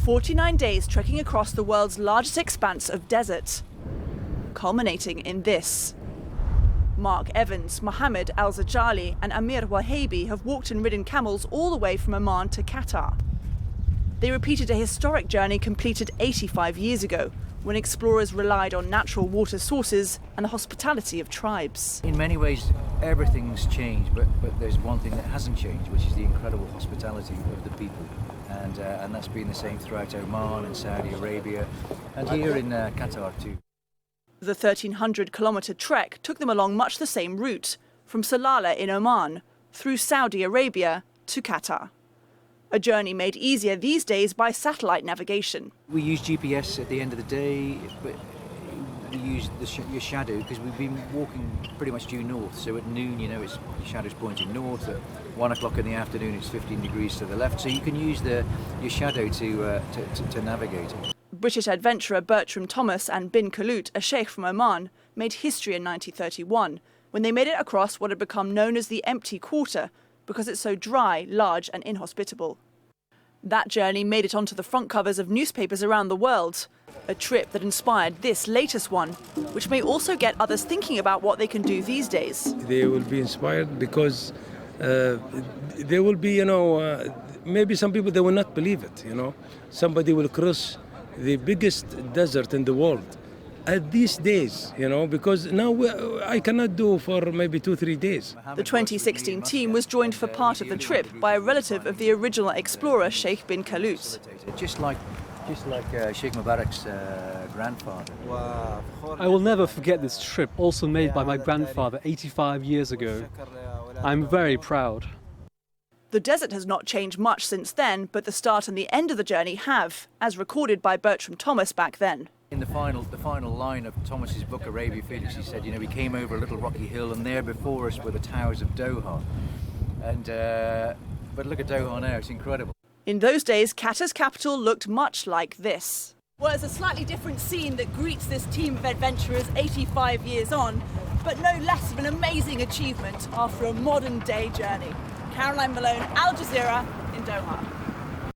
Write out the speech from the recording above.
49 days trekking across the world's largest expanse of desert, culminating in this. Mark Evans, Mohammed Al-Zajali and Amir Wahabi have walked and ridden camels all the way from Oman to Qatar. They repeated a historic journey completed 85 years ago, when explorers relied on natural water sources and the hospitality of tribes. In many ways, everything's changed, but there's one thing that hasn't changed, which is the incredible hospitality of the people. And that's been the same throughout Oman and Saudi Arabia, and here in Qatar too. The 1,300-kilometre trek took them along much the same route, from Salalah in Oman, through Saudi Arabia to Qatar. A journey made easier these days by satellite navigation. We use GPS at the end of the day, but we use your shadow because we've been walking pretty much due north. So at noon, you know, your shadow's pointing north. At 1 o'clock in the afternoon, it's 15 degrees to the left. So you can use your shadow to navigate. British adventurer Bertram Thomas and Bin Khalid, a sheikh from Oman, made history in 1931 when they made it across what had become known as the Empty Quarter, because it's so dry, large and inhospitable. That journey made it onto the front covers of newspapers around the world, a trip that inspired this latest one, which may also get others thinking about what they can do these days. They will be inspired because they will be, maybe some people, they will not believe it, Somebody will cross the biggest desert in the world at these days, because now I cannot do for maybe 2-3 days. The 2016 team was joined for part of the trip by a relative of the original explorer, Sheikh bin Khalid. Just like Sheikh Mubarak's grandfather. I will never forget this trip, also made by my grandfather 85 years ago. I'm very proud. The desert has not changed much since then, but the start and the end of the journey have, as recorded by Bertram Thomas back then. In the final line of Thomas's book, Arabian, he said, we came over a little rocky hill and there before us were the towers of Doha. But look at Doha now, it's incredible. In those days, Qatar's capital looked much like this. Well, it's a slightly different scene that greets this team of adventurers 85 years on, but no less of an amazing achievement after a modern-day journey. Caroline Malone, Al Jazeera in Doha.